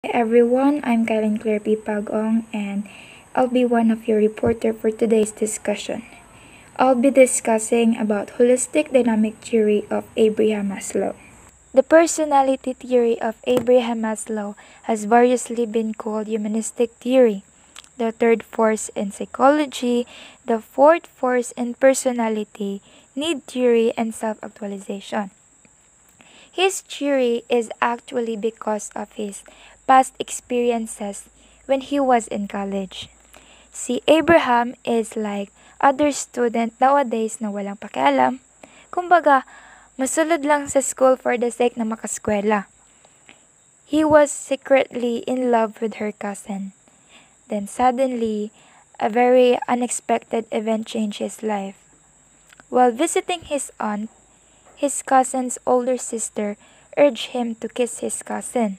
Hi everyone, I'm Kyelene Pag-ong and I'll be one of your reporter for today's discussion. I'll be discussing about holistic dynamic theory of Abraham Maslow. The personality theory of Abraham Maslow has variously been called humanistic theory, the third force in psychology, the fourth force in personality, need theory, and self-actualization. His theory is actually because of his past experiences when he was in college. Si Abraham is like other student nowadays na walang pakialam. Kumbaga, masulod lang sa school for the sake na makaskwela. He was secretly in love with her cousin. Then suddenly, a very unexpected event changed his life. While visiting his aunt, his cousin's older sister urged him to kiss his cousin.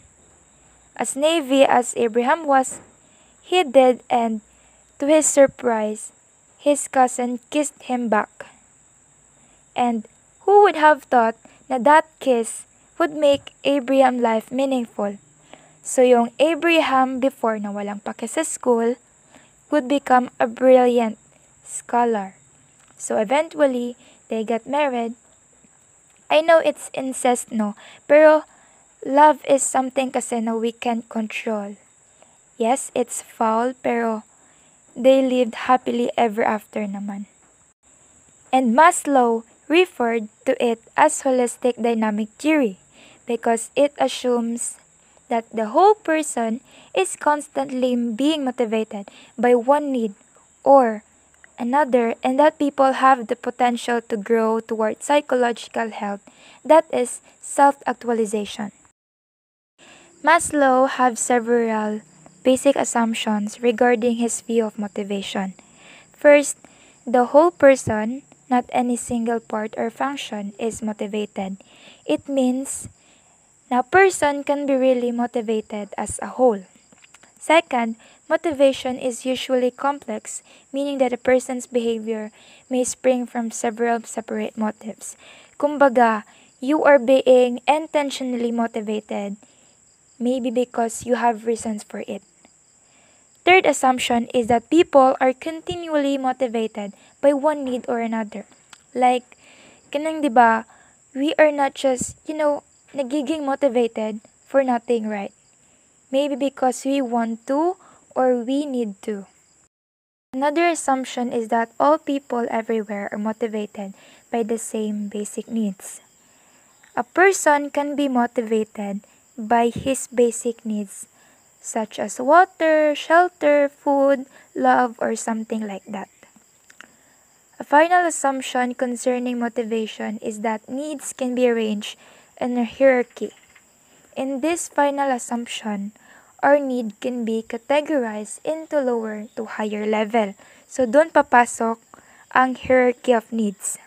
As naive as Abraham was, he did, and to his surprise, his cousin kissed him back. And who would have thought na that kiss would make Abraham's life meaningful? So yung Abraham before na walang pake sa school would become a brilliant scholar. So eventually, they got married. I know it's incest, no? Pero love is something kasi na we can't control. Yes, it's foul, pero they lived happily ever after naman. And Maslow referred to it as holistic dynamic theory because it assumes that the whole person is constantly being motivated by one need or another, and that people have the potential to grow toward psychological health, that is self-actualization. Maslow had several basic assumptions regarding his view of motivation. First, the whole person, not any single part or function, is motivated. It means a person can be really motivated as a whole. Second, motivation is usually complex, meaning that a person's behavior may spring from several separate motives. Kumbaga, you are being intentionally motivated, maybe because you have reasons for it. Third assumption is that people are continually motivated by one need or another. Like, kanang diba, we are not just, nagiging motivated for nothing, right? Maybe because we want to or we need to. Another assumption is that all people everywhere are motivated by the same basic needs. A person can be motivated by his basic needs such as water, shelter, food, love, or something like that. A final assumption concerning motivation is that needs can be arranged in a hierarchy. In this final assumption, our need can be categorized into lower to higher level. So doon papasok ang hierarchy of needs.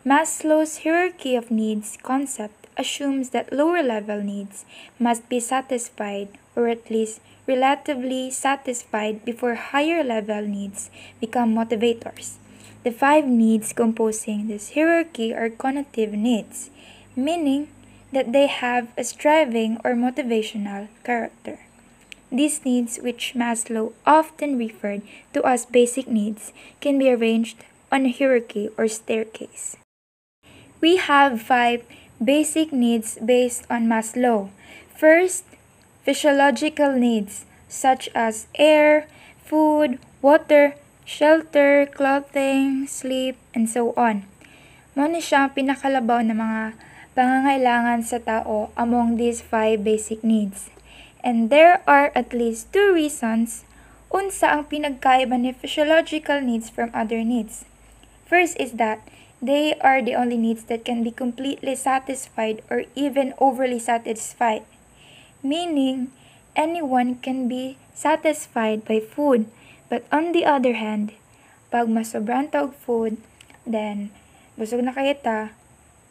Maslow's hierarchy of needs concept assumes that lower level needs must be satisfied or at least relatively satisfied before higher level needs become motivators. The 5 needs composing this hierarchy are cognitive needs, meaning that they have a striving or motivational character. These needs, which Maslow often referred to as basic needs, can be arranged on a hierarchy or staircase. We have 5 basic needs based on Maslow. First, physiological needs such as air, food, water, shelter, clothing, sleep, and so on. Muna siya ang pinakalabaw na mga pangangailangan sa tao among these 5 basic needs. And there are at least 2 reasons unsa ang pinagkaiba ni physiological needs from other needs. First is that they are the only needs that can be completely satisfied or even overly satisfied. Meaning, anyone can be satisfied by food. But on the other hand, pag masobran ta og food, then busog na kayo ta,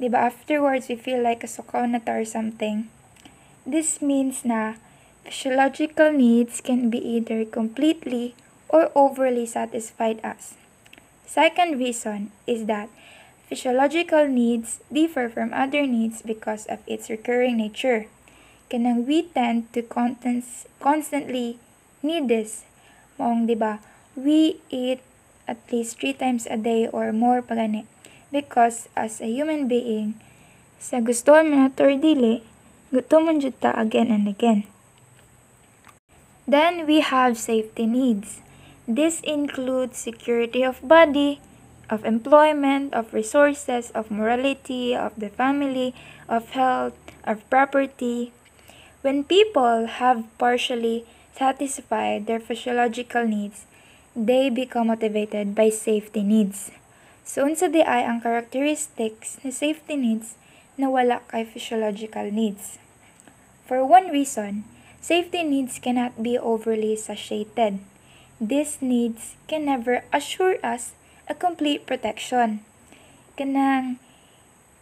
diba afterwards we feel like kasukaw na ta or something. This means na physiological needs can be either completely or overly satisfied as. Second reason is that physiological needs differ from other needs because of its recurring nature. Kanang we tend to constantly need this. Maong, di ba? We eat at least 3 times a day or more pagani. Because as a human being, sa gustuhan mo na to or dili, gutom man jud ta again and again. Then we have safety needs. This includes security of body, of employment, of resources, of morality, of the family, of health, of property. When people have partially satisfied their physiological needs, they become motivated by safety needs. So, unsa di ay ang characteristics na safety needs na wala kay physiological needs? For one reason, safety needs cannot be overly satiated. These needs can never assure us a complete protection. Kanang,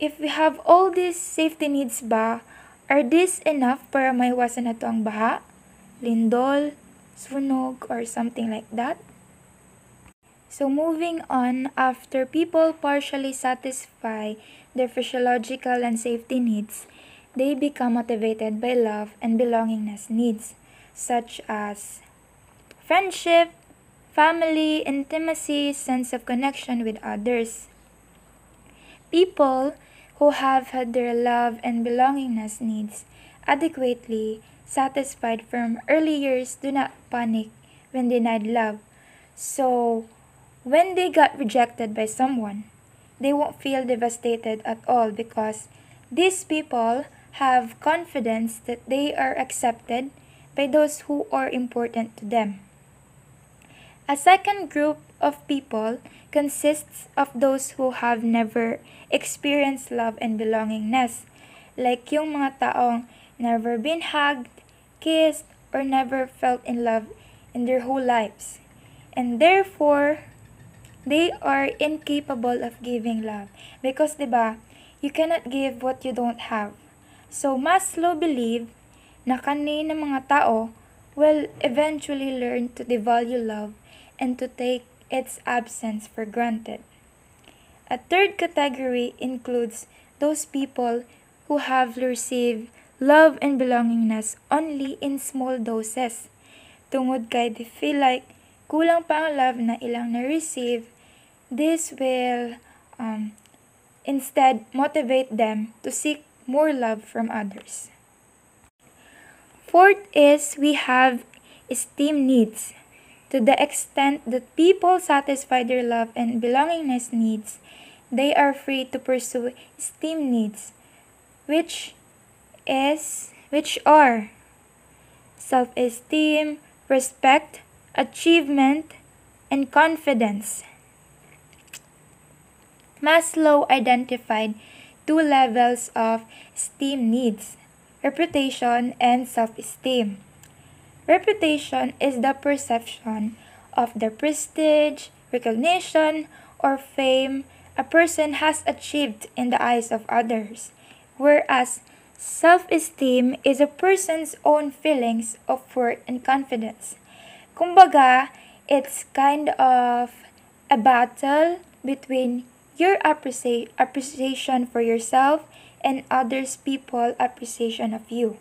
if we have all these safety needs ba, are these enough para maiwasan nato ang baha, lindol, sunog, or something like that? So moving on, after people partially satisfy their physiological and safety needs, they become motivated by love and belongingness needs, such as friendship, family, intimacy, sense of connection with others. People who have had their love and belongingness needs adequately satisfied from early years do not panic when denied love. So, when they got rejected by someone, they won't feel devastated at all because these people have confidence that they are accepted by those who are important to them. A second group of people consists of those who have never experienced love and belongingness, like yung mga taong never been hugged, kissed, or never felt in love in their whole lives. And therefore, they are incapable of giving love. Because, diba, you cannot give what you don't have. So, Maslow believed na kani ng mga tao will eventually learn to devalue love and to take its absence for granted. A third category includes those people who have received love and belongingness only in small doses. Tungod kay they feel like kulang pa ang love na ilang na-receive, this will instead motivate them to seek more love from others. Fourth is we have esteem needs. To the extent that people satisfy their love and belongingness needs, they are free to pursue esteem needs, which are self-esteem, respect, achievement, and confidence. Maslow identified 2 levels of esteem needs: reputation and self-esteem. Reputation is the perception of the prestige, recognition, or fame a person has achieved in the eyes of others, whereas self-esteem is a person's own feelings of worth and confidence. Kumbaga, it's kind of a battle between your appreciation for yourself and others people's appreciation of you.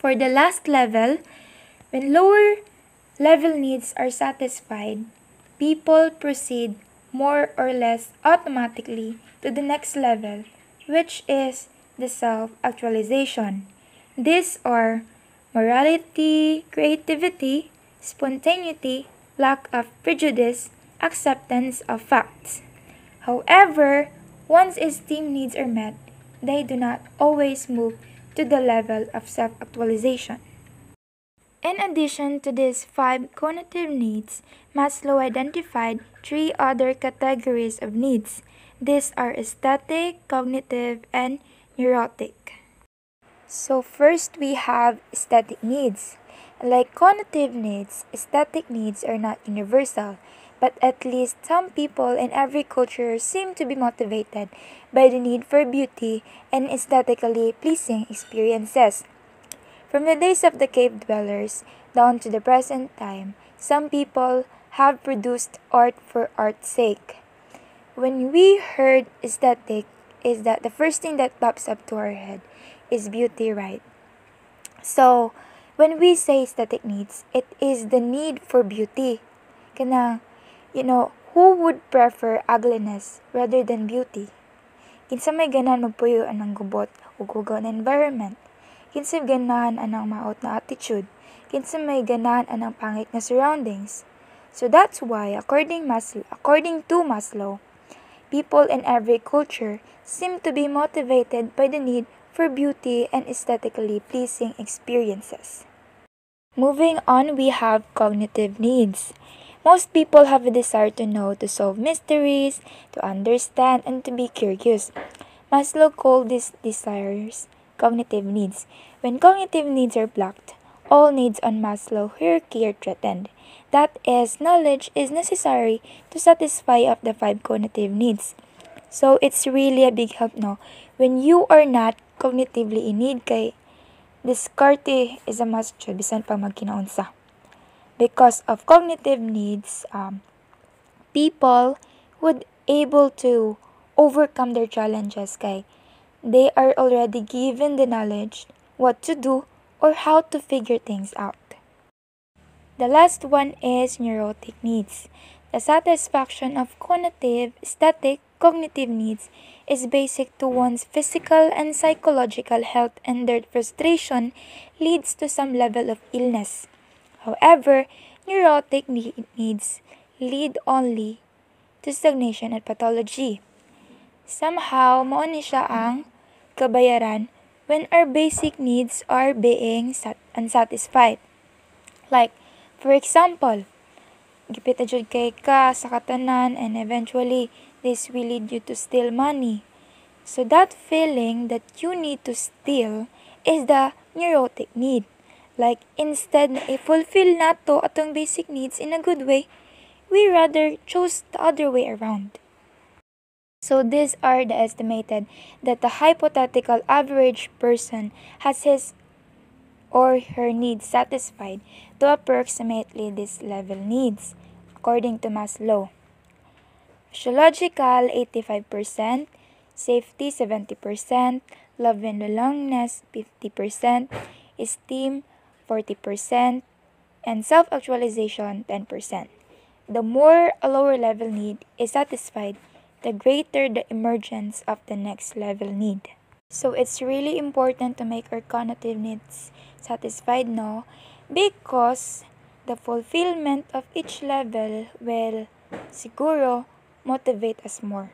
For the last level, when lower level needs are satisfied, people proceed more or less automatically to the next level, which is the self-actualization. These are morality, creativity, spontaneity, lack of prejudice, acceptance of facts. However, once esteem needs are met, they do not always move to the level of self-actualization. In addition to these 5 cognitive needs, Maslow identified 3 other categories of needs. These are aesthetic, cognitive, and neurotic. So first we have aesthetic needs. Like cognitive needs, aesthetic needs are not universal, but at least some people in every culture seem to be motivated by the need for beauty and aesthetically pleasing experiences. From the days of the cave dwellers down to the present time, some people have produced art for art's sake. When we heard aesthetic, is that the first thing that pops up to our head is beauty, right? So, when we say aesthetic needs, it is the need for beauty. Kanang, who would prefer ugliness rather than beauty? Kinsa may ganahan magpuyo anang gubot ug hugaw na environment. Kinsa may ganahan anang maot na attitude. Kinsa may ganahan anang pangit na surroundings. So that's why, according to Maslow, people in every culture seem to be motivated by the need for beauty and aesthetically pleasing experiences. Moving on, we have cognitive needs. Most people have a desire to know, to solve mysteries, to understand, and to be curious. Maslow called these desires cognitive needs. When cognitive needs are blocked, all needs on Maslow hierarchy are threatened. That is, knowledge is necessary to satisfy of the 5 cognitive needs. So it's really a big help no when you are not cognitively in need kay diskarte is a must jud bisan pa magkinaunsa. Because of cognitive needs, people would able to overcome their challenges kay they are already given the knowledge what to do or how to figure things out. The last one is neurotic needs. The satisfaction of cognitive, static, cognitive needs is basic to one's physical and psychological health, and their frustration leads to some level of illness. However, neurotic needs lead only to stagnation and pathology. Somehow, mao ni siya ang kabayaran when our basic needs are being unsatisfied. Like, for example, gipit jud kay ka sa katanan and eventually this will lead you to steal money. So that feeling that you need to steal is the neurotic need. Like instead na i-fulfill nato atong basic needs in a good way, we rather chose the other way around. So these are the estimated that the hypothetical average person has his or her needs satisfied to approximately this level needs, according to Maslow. Physiological 85%, safety 70%, love and belongingness 50%, esteem 40%, and self-actualization 10%. The more a lower level need is satisfied, the greater the emergence of the next level need. So it's really important to make our cognitive needs satisfied, no? Because the fulfillment of each level will siguro motivate us more.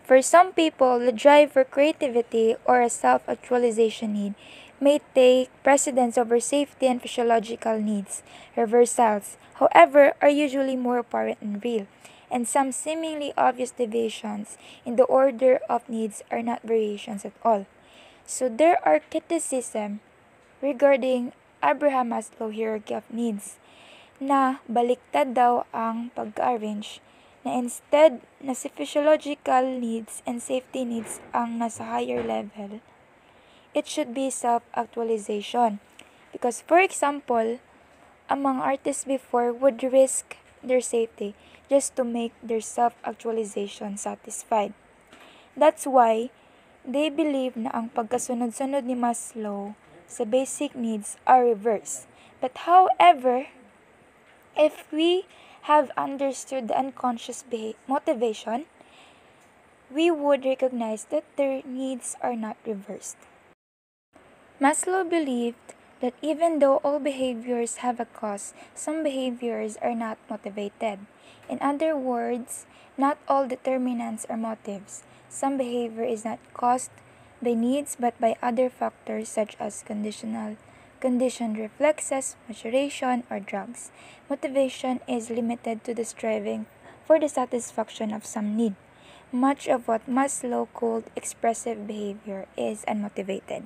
For some people, the drive for creativity or a self-actualization need may take precedence over safety and physiological needs. Reversals, however, are usually more apparent and real, and some seemingly obvious deviations in the order of needs are not variations at all. So there are criticism regarding Abraham Maslow hierarchy of needs na baliktad daw ang pag-arrange na instead na si physiological needs and safety needs ang nasa higher level, it should be self-actualization. Because for example, ang mga artists before would risk their safety just to make their self-actualization satisfied. That's why they believe na ang pagkasunod-sunod ni Maslow sa basic needs are reversed. But however, if we have understood the unconscious motivation, we would recognize that their needs are not reversed. Maslow believed that even though all behaviors have a cause, some behaviors are not motivated. In other words, not all determinants are motives. Some behavior is not caused by needs but by other factors such as conditioned reflexes, maturation, or drugs. Motivation is limited to the striving for the satisfaction of some need. Much of what Maslow called expressive behavior is unmotivated.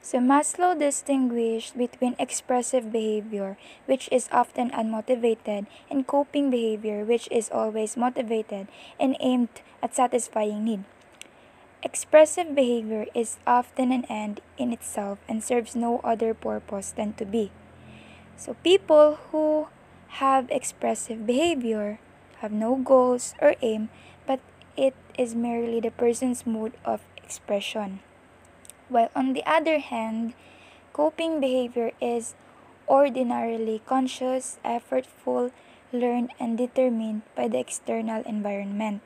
So Maslow distinguished between expressive behavior, which is often unmotivated, and coping behavior, which is always motivated and aimed at satisfying need. Expressive behavior is often an end in itself and serves no other purpose than to be. So people who have expressive behavior have no goals or aim, but it is merely the person's mode of expression. While on the other hand, coping behavior is ordinarily conscious, effortful, learned, and determined by the external environment.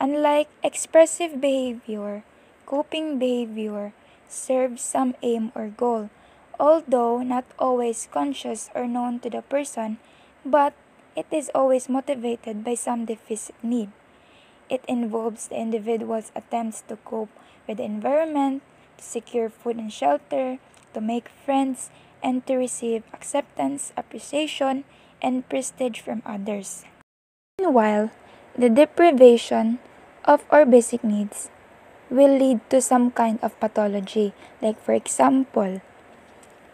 Unlike expressive behavior, coping behavior serves some aim or goal, although not always conscious or known to the person, but it is always motivated by some deficit need. It involves the individual's attempts to cope with the environment, to secure food and shelter, to make friends, and to receive acceptance, appreciation, and prestige from others. Meanwhile, the deprivation of our basic needs will lead to some kind of pathology, like for example,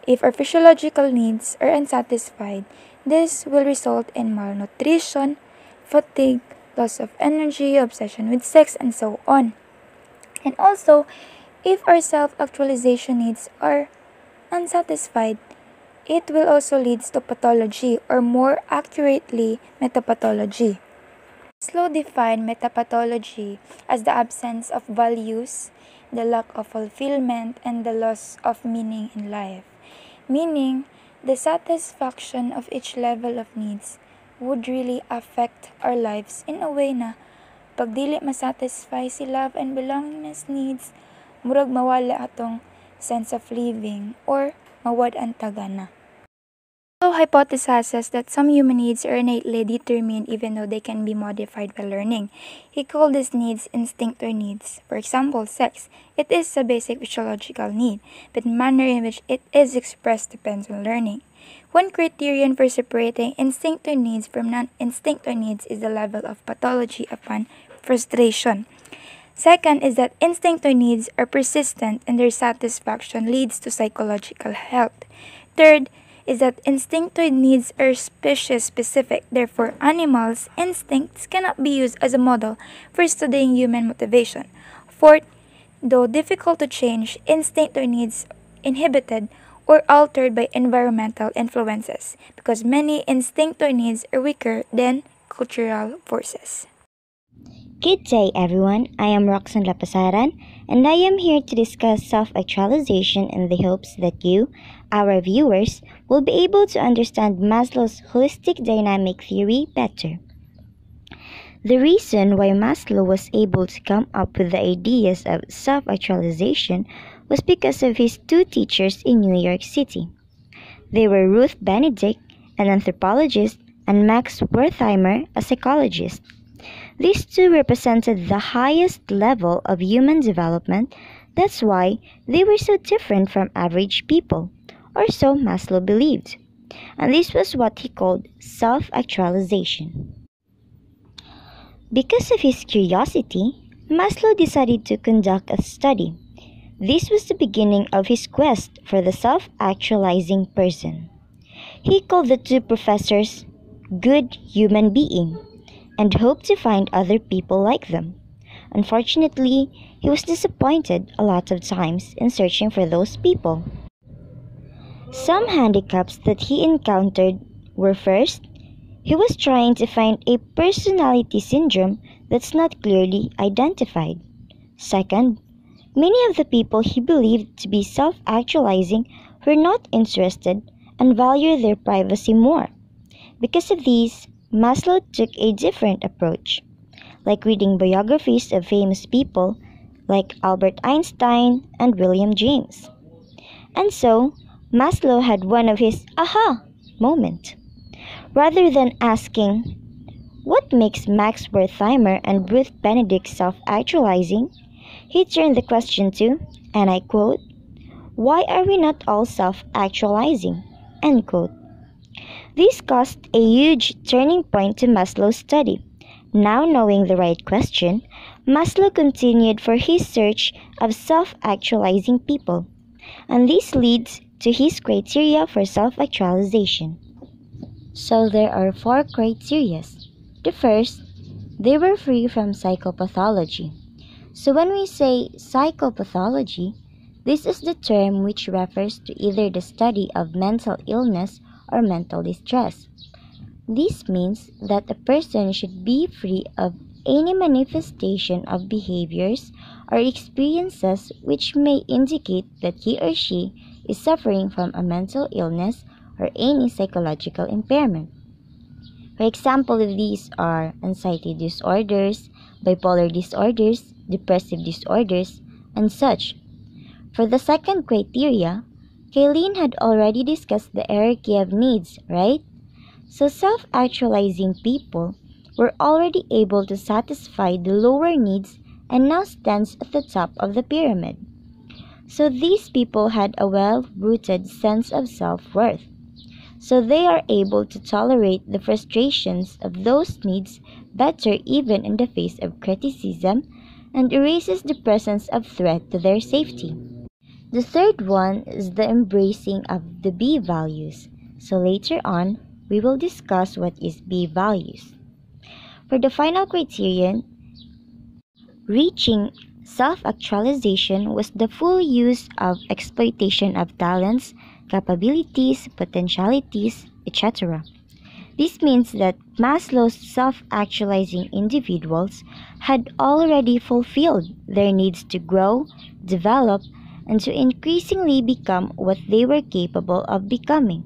if our physiological needs are unsatisfied, this will result in malnutrition, fatigue, loss of energy, obsession with sex, and so on. And also, if our self-actualization needs are unsatisfied, it will also lead to pathology, or more accurately, metapathology. Maslow defined metapathology as the absence of values, the lack of fulfillment, and the loss of meaning in life. Meaning, the satisfaction of each level of needs would really affect our lives in a way na pag dili masatisfy si love and belongingness needs, murag mawala atong sense of living or mawad ang tagana. Maslow hypothesizes that some human needs are innately determined even though they can be modified by learning. He called these needs instinctive needs. For example, sex. It is a basic physiological need, but the manner in which it is expressed depends on learning. One criterion for separating instinctive needs from non-instinctive needs is the level of pathology upon frustration. Second is that instinctive needs are persistent and their satisfaction leads to psychological health. Third is that instinctive needs are species-specific. Therefore, animals' instincts cannot be used as a model for studying human motivation. Fourth, though difficult to change, instinctive needs inhibited or altered by environmental influences because many instinctive needs are weaker than cultural forces. Good day, everyone. I am Rhoxan Lapasaran, and I am here to discuss self-actualization in the hopes that you, our viewers, will be able to understand Maslow's Holistic-Dynamic Theory better. The reason why Maslow was able to come up with the ideas of self-actualization was because of his two teachers in New York City. They were Ruth Benedict, an anthropologist, and Max Wertheimer, a psychologist. These two represented the highest level of human development. That's why they were so different from average people, or so Maslow believed. And this was what he called self-actualization. Because of his curiosity, Maslow decided to conduct a study. This was the beginning of his quest for the self-actualizing person. He called the two professors good human being and hoped to find other people like them. Unfortunately, he was disappointed a lot of times in searching for those people. Some handicaps that he encountered were first, he was trying to find a personality syndrome that's not clearly identified. Second, many of the people he believed to be self-actualizing were not interested and valued their privacy more. Because of these, Maslow took a different approach, like reading biographies of famous people like Albert Einstein and William James. And so, Maslow had one of his aha moment. Rather than asking, what makes Max Wertheimer and Ruth Benedict self-actualizing, he turned the question to, and I quote, why are we not all self-actualizing? End quote. This caused a huge turning point to Maslow's study. Now knowing the right question, Maslow continued for his search of self-actualizing people, and this leads to his criteria for self-actualization. So there are 4 criteria. The first, they were free from psychopathology. So when we say psychopathology, this is the term which refers to either the study of mental illness or mental distress. This means that a person should be free of any manifestation of behaviors or experiences which may indicate that he or she is suffering from a mental illness or any psychological impairment. For example of these are anxiety disorders, bipolar disorders, depressive disorders, and such. For the second criteria, Kyelene had already discussed the hierarchy of needs, right? So self-actualizing people were already able to satisfy the lower needs and now stands at the top of the pyramid. So these people had a well-rooted sense of self-worth. So they are able to tolerate the frustrations of those needs better even in the face of criticism and erases the presence of threat to their safety. The third one is the embracing of the B values. So later on, we will discuss what is B values. For the final criterion, reaching self-actualization was the full use of exploitation of talents, capabilities, potentialities, etc. This means that Maslow's self-actualizing individuals had already fulfilled their needs to grow, develop, and to increasingly become what they were capable of becoming.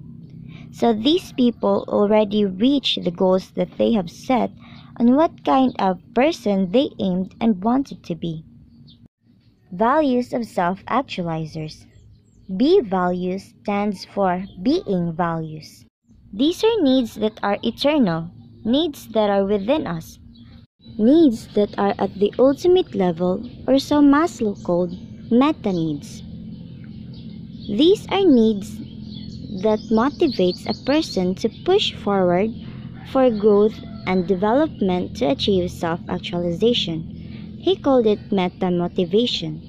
So these people already reached the goals that they have set on what kind of person they aimed and wanted to be. Values of self-actualizers. B values stands for being values. These are needs that are eternal, needs that are within us, needs that are at the ultimate level, or so Maslow called meta-needs. These are needs that motivates a person to push forward for growth and development to achieve self-actualization. He called it meta-motivation.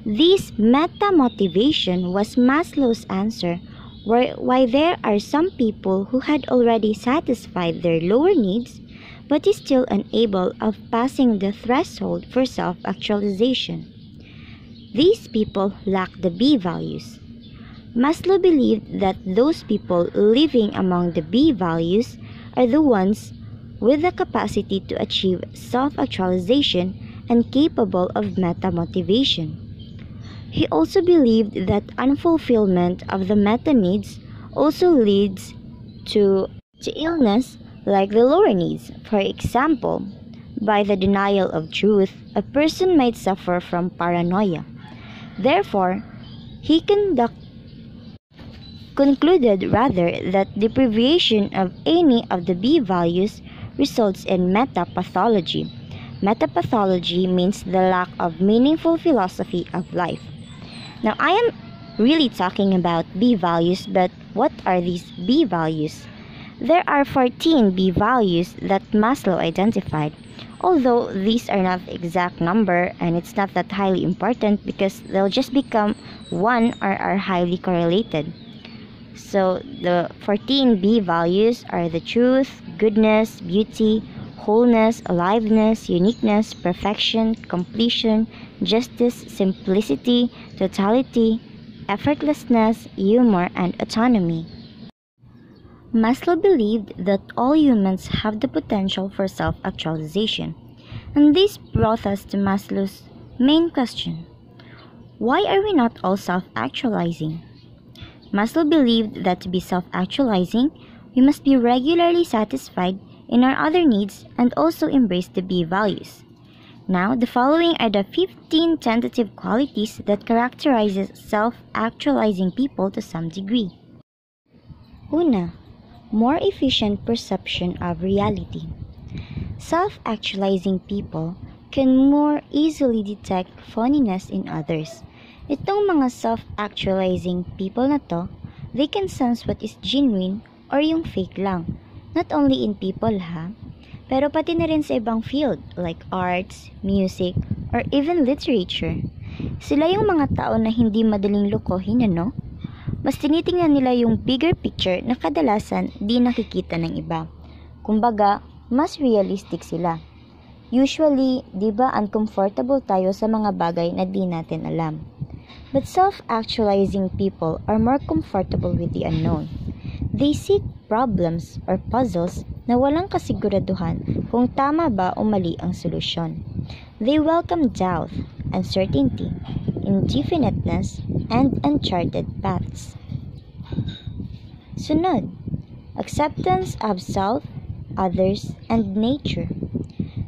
This meta-motivation was Maslow's answer why there are some people who had already satisfied their lower needs but is still unable of passing the threshold for self-actualization. These people lack the B values. Maslow believed that those people living among the B values are the ones with the capacity to achieve self-actualization and capable of meta-motivation. He also believed that unfulfillment of the meta-needs also leads to illness like the lower needs. For example, by the denial of truth, a person might suffer from paranoia. Therefore, he concluded that deprivation of any of the B values results in metapathology. Metapathology means the lack of meaningful philosophy of life. Now, I am really talking about B values, but what are these B values? There are 14 B values that Maslow identified, although these are not the exact number and it's not that highly important because they'll just become one or are highly correlated. So the 14 B values are the truth, goodness, beauty, wholeness, aliveness, uniqueness, perfection, completion, justice, simplicity, totality, effortlessness, humor, and autonomy. Maslow believed that all humans have the potential for self-actualization, and this brought us to Maslow's main question: why are we not all self-actualizing? Maslow believed that to be self-actualizing, we must be regularly satisfied in our other needs and also embrace the B values. Now, the following are the 15 tentative qualities that characterizes self-actualizing people to some degree. Una, more efficient perception of reality. Self-actualizing people can more easily detect phoniness in others. Itong mga self-actualizing people na to, they can sense what is genuine or yung fake lang. Not only in people ha, pero pati na rin sa ibang field like arts, music, or even literature. Sila yung mga tao na hindi madaling lokohin, ano? Mas tinitingnan nila yung bigger picture na kadalasan di nakikita ng iba. Kumbaga, mas realistic sila. Usually, di ba uncomfortable tayo sa mga bagay na di natin alam. But self-actualizing people are more comfortable with the unknown. They seek problems or puzzles na walang kasiguraduhan kung tama ba o mali ang solusyon. They welcome doubt, uncertainty, indefiniteness, and uncharted paths. Sunod, acceptance of self, others, and nature.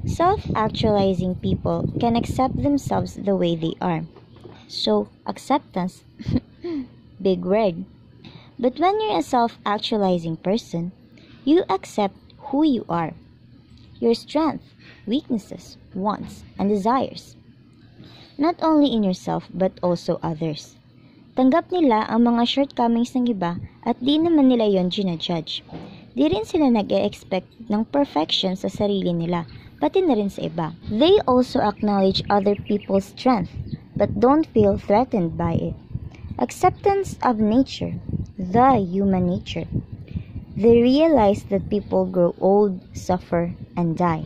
Self-actualizing people can accept themselves the way they are. So, acceptance, big word. But when you're a self-actualizing person, you accept who you are, your strengths, weaknesses, wants, and desires. Not only in yourself but also others. Tanggap nila ang mga shortcomings ng iba at di naman nila yon ginajudge. Di rin sila nag-e-expect ng perfection sa sarili nila, pati na rin sa iba. They also acknowledge other people's strength, but don't feel threatened by it. Acceptance of nature, the human nature. They realize that people grow old, suffer, and die.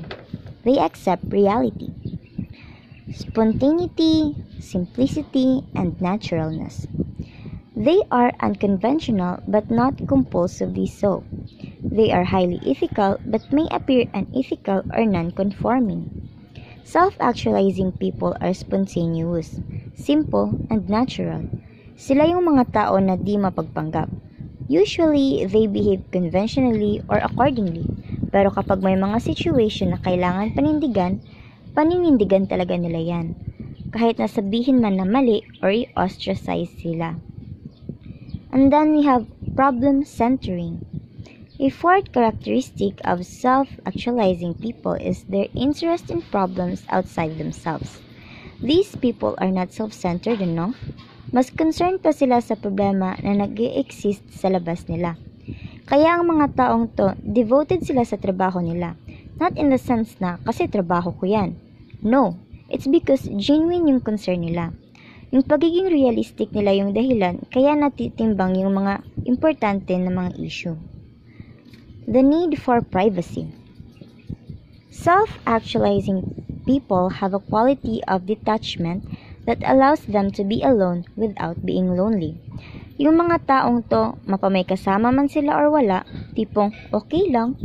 They accept reality. Spontaneity, simplicity, and naturalness. They are unconventional but not compulsively so. They are highly ethical but may appear unethical or non-conforming. Self-actualizing people are spontaneous, simple, and natural. Sila yung mga tao na di mapagpanggap. Usually, they behave conventionally or accordingly. Pero kapag may mga situation na kailangan paninindigan talaga nila yan. Kahit nasabihin man na mali or i-ostracize sila. And then we have problem centering. A fourth characteristic of self-actualizing people is their interest in problems outside themselves. These people are not self-centered, no? Mas concerned pa sila sa problema na nag-i-exist sa labas nila. Kaya ang mga taong to, devoted sila sa trabaho nila. Not in the sense na, kasi trabaho ko yan. No, it's because genuine yung concern nila. Yung pagiging realistic nila yung dahilan, kaya natitimbang yung mga importante na mga issue. The need for privacy. Self-actualizing people have a quality of detachment that allows them to be alone without being lonely. Yung mga taong to, mapamay kasama man sila or wala, tipong okay lang.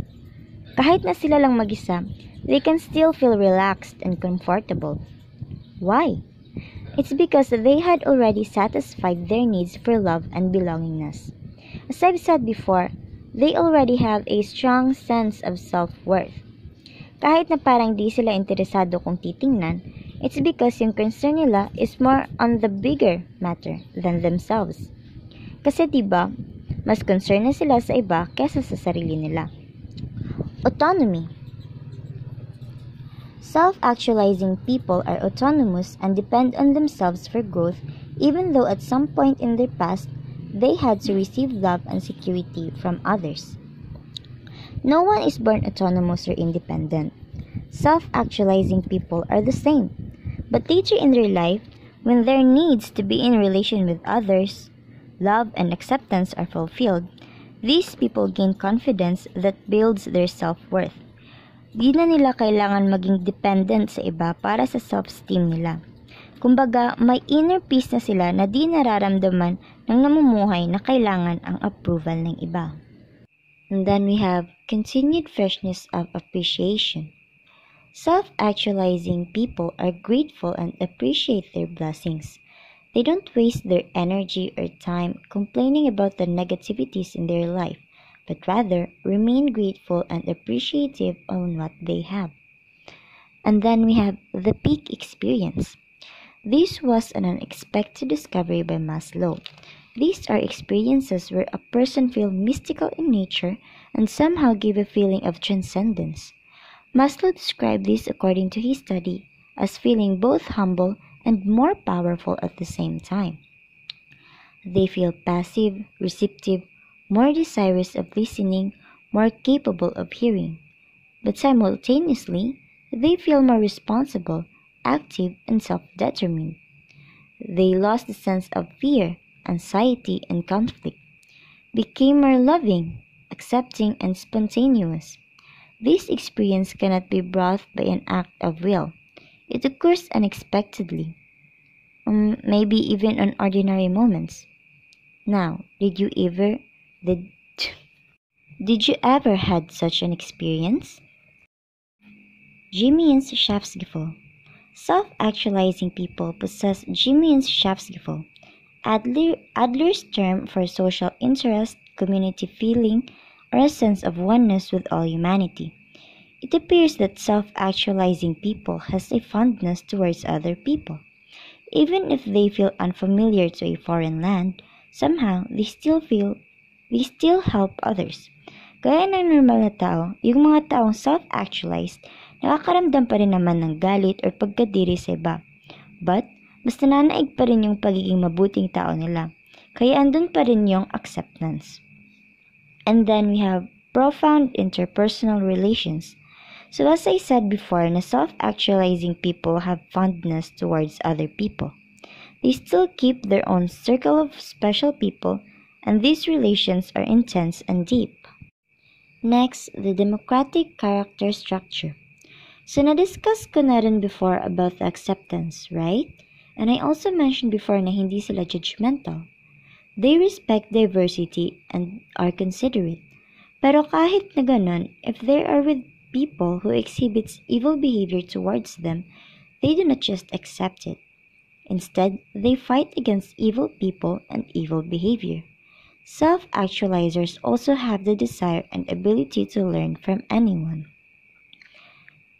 Kahit na sila lang mag-isa, they can still feel relaxed and comfortable. Why? It's because they had already satisfied their needs for love and belongingness. As I've said before, they already have a strong sense of self-worth. Kahit na parang di sila interesado kung titingnan, it's because yung concern nila is more on the bigger matter than themselves. Kasi diba, mas concern na sila sa iba kesa sa sarili nila. Autonomy. Self-actualizing people are autonomous and depend on themselves for growth even though at some point in their past, they had to receive love and security from others. No one is born autonomous or independent. Self-actualizing people are the same, but later in their life, when their needs to be in relation with others, love and acceptance are fulfilled, these people gain confidence that builds their self-worth. Di na nila kailangan maging dependent sa iba para sa self-esteem nila. Kumbaga, may inner peace na sila na di nararamdaman ng namumuhay na kailangan ang approval ng iba. And then we have continued freshness of appreciation. Self-actualizing people are grateful and appreciate their blessings. They don't waste their energy or time complaining about the negativities in their life, but rather remain grateful and appreciative on what they have. And then we have the peak experience. This was an unexpected discovery by Maslow. These are experiences where a person feels mystical in nature and somehow give a feeling of transcendence. Maslow described this according to his study as feeling both humble and more powerful at the same time. They feel passive, receptive, more desirous of listening, more capable of hearing. But simultaneously, they feel more responsible, active, and self-determined. They lost the sense of fear, anxiety, and conflict, became more loving, accepting, and spontaneous. This experience cannot be brought by an act of will. It occurs unexpectedly, maybe even on ordinary moments. Now, did you ever had such an experience? Jimmy's Schaffsgefühl. Self-actualizing people possess Jimmy's Schaffsgefühl, Adler's term for social interest, community feeling, or a sense of oneness with all humanity. It appears that self-actualizing people has a fondness towards other people. Even if they feel unfamiliar to a foreign land, somehow they still help others. Gaya ng normal na tao, yung mga taong self-actualized, nakakaramdam pa rin naman ng galit or pagkadiri sa iba. But, mas nananaig pa rin yung pagiging mabuting tao nila. Kaya andun pa rin yung acceptance. And then we have profound interpersonal relations. So as I said before, na self-actualizing people have fondness towards other people. They still keep their own circle of special people, and these relations are intense and deep. Next, the democratic character structure. So na-discuss ko na rin before about the acceptance, right? And I also mentioned before na hindi sila judgmental. They respect diversity and are considerate. Pero kahit na ganun, if they are with people who exhibits evil behavior towards them, they do not just accept it. Instead, they fight against evil people and evil behavior. Self-actualizers also have the desire and ability to learn from anyone.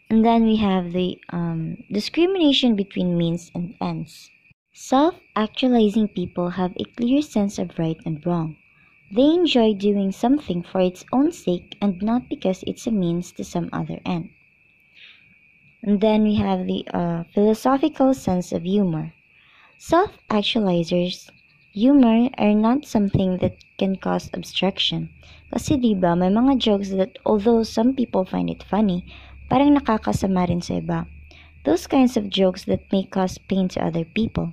And then we have the discrimination between means and ends. Self-actualizing people have a clear sense of right and wrong. They enjoy doing something for its own sake and not because it's a means to some other end. And then we have the philosophical sense of humor. Self-actualizers' humor are not something that can cause obstruction. Kasi diba, may mga jokes that although some people find it funny, parang nakakasama rin sa iba. Those kinds of jokes that may cause pain to other people.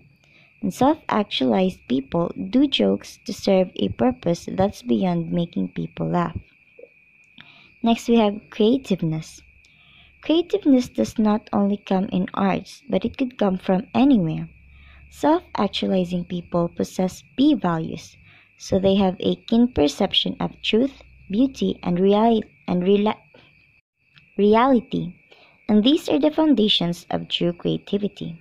And self-actualized people do jokes to serve a purpose that's beyond making people laugh. Next, we have creativeness. Creativeness does not only come in arts, but it could come from anywhere. Self-actualizing people possess B values, so they have a keen perception of truth, beauty, and reality. And these are the foundations of true creativity.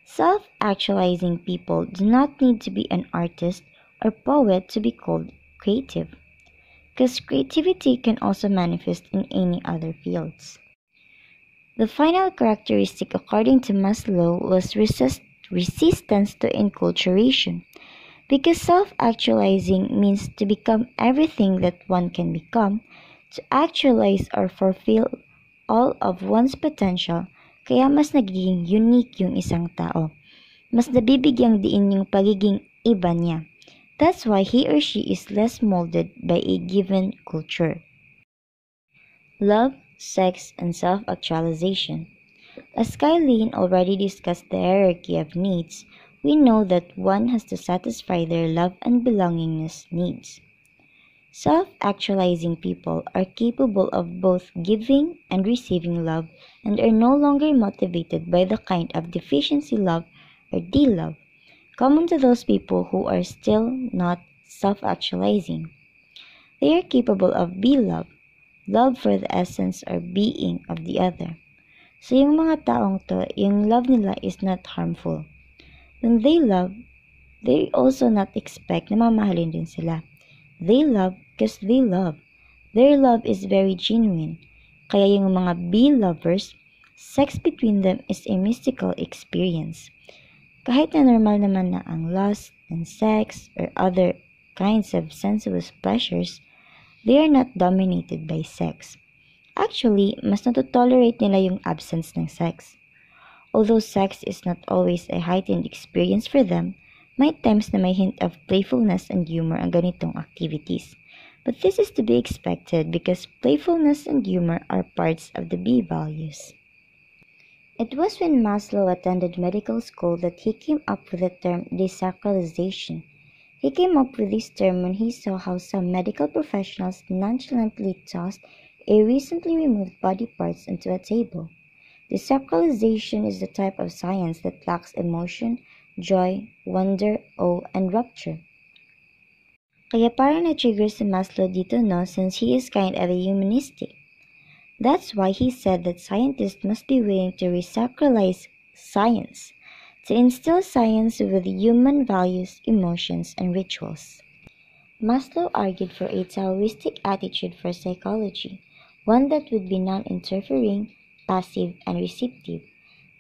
Self-actualizing people do not need to be an artist or poet to be called creative, because creativity can also manifest in any other fields. The final characteristic according to Maslow was resistance to enculturation, because self-actualizing means to become everything that one can become, to actualize or fulfill all of one's potential, kaya mas nagiging unique yung isang tao. Mas nabibigyang diin yung pagiging iba niya. That's why he or she is less molded by a given culture. Love, sex, and self-actualization. As Kyelene already discussed the hierarchy of needs, we know that one has to satisfy their love and belongingness needs. Self-actualizing people are capable of both giving and receiving love and are no longer motivated by the kind of deficiency love or D-love, common to those people who are still not self-actualizing. They are capable of B-love, love for the essence or being of the other. So yung mga taong to, yung love nila is not harmful. When they love, they also not expect na mamahalin din sila. They love because they love. Their love is very genuine. Kaya yung mga B-lovers, sex between them is a mystical experience. Kahit na normal naman na ang lust and sex or other kinds of sensuous pleasures, they are not dominated by sex. Actually, mas natotolerate nila yung absence ng sex. Although sex is not always a heightened experience for them, may times na may hint of playfulness and humor ang ganitong activities. But this is to be expected because playfulness and humor are parts of the B values. It was when Maslow attended medical school that he came up with the term desacralization. He came up with this term when he saw how some medical professionals nonchalantly tossed a recently removed body parts onto a table. Desacralization is the type of science that lacks emotion, joy, wonder, awe, and rapture. Kaya parang na-trigger si Maslow dito, no, since he is kind of a humanistic. That's why he said that scientists must be willing to resacralize science. to instill science with human values, emotions, and rituals. Maslow argued for a Taoistic attitude for psychology, one that would be non-interfering, passive, and receptive.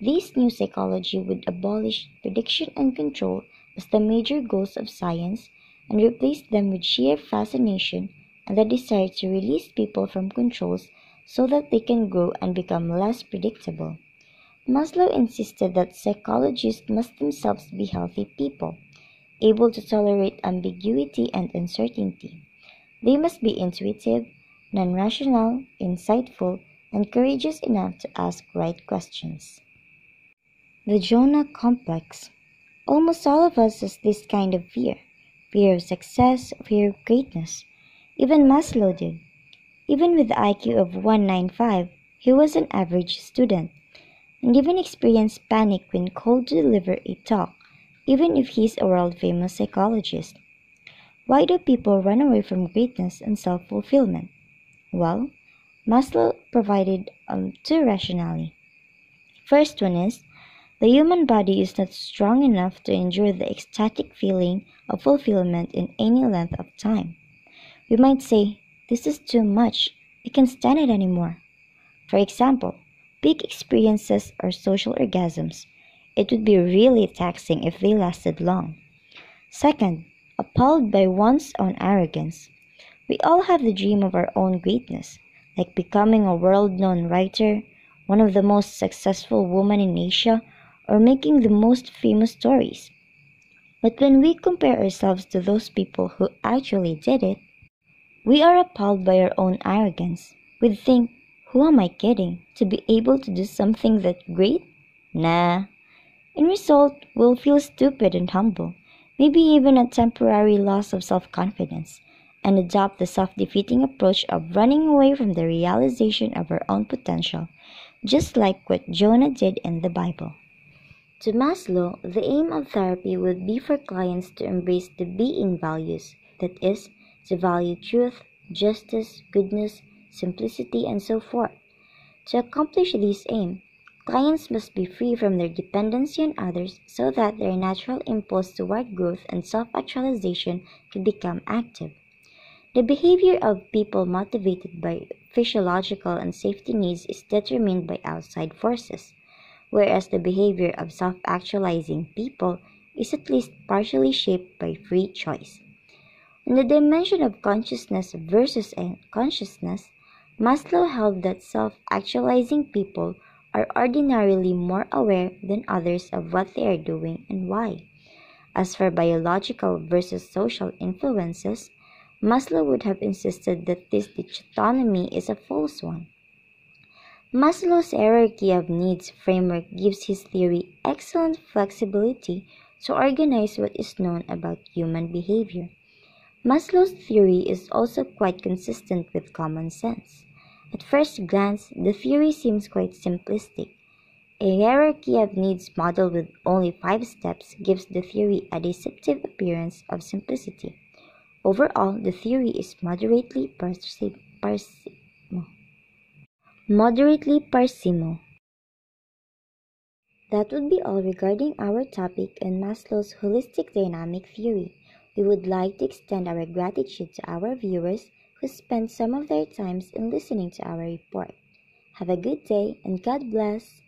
This new psychology would abolish prediction and control as the major goals of science and replace them with sheer fascination and the desire to release people from controls so that they can grow and become less predictable. Maslow insisted that psychologists must themselves be healthy people, able to tolerate ambiguity and uncertainty. They must be intuitive, non-rational, insightful, and courageous enough to ask right questions. The Jonah complex. Almost all of us has this kind of fear. Fear of success, fear of greatness. Even Maslow did. Even with the IQ of 195, he was an average student, and even experienced panic when called to deliver a talk, even if he's a world-famous psychologist. Why do people run away from greatness and self-fulfillment? Well, Maslow provided two rationale. First one is, the human body is not strong enough to endure the ecstatic feeling of fulfillment in any length of time. We might say, this is too much, I can't stand it anymore. For example, peak experiences or social orgasms. It would be really taxing if they lasted long. Second, appalled by one's own arrogance. We all have the dream of our own greatness, like becoming a world-known writer, one of the most successful women in Asia, or making the most famous stories. But when we compare ourselves to those people who actually did it, we are appalled by our own arrogance. We think, who am I kidding? To be able to do something that great? Nah. In result, we'll feel stupid and humble, maybe even a temporary loss of self-confidence, and adopt the self-defeating approach of running away from the realization of our own potential, just like what Jonah did in the Bible. To Maslow, the aim of therapy would be for clients to embrace the being values, that is, to value truth, justice, goodness, simplicity, and so forth. To accomplish this aim, clients must be free from their dependency on others so that their natural impulse toward growth and self-actualization can become active. The behavior of people motivated by physiological and safety needs is determined by outside forces, whereas the behavior of self-actualizing people is at least partially shaped by free choice. In the dimension of consciousness versus consciousness, Maslow held that self-actualizing people are ordinarily more aware than others of what they are doing and why. As for biological versus social influences, Maslow would have insisted that this dichotomy is a false one. Maslow's hierarchy of needs framework gives his theory excellent flexibility to organize what is known about human behavior. Maslow's theory is also quite consistent with common sense. At first glance, the theory seems quite simplistic. A hierarchy of needs model with only 5 steps gives the theory a deceptive appearance of simplicity. Overall, the theory is moderately parsimonious. That would be all regarding our topic on Maslow's holistic dynamic theory. We would like to extend our gratitude to our viewers who spent some of their times in listening to our report. Have a good day and God bless.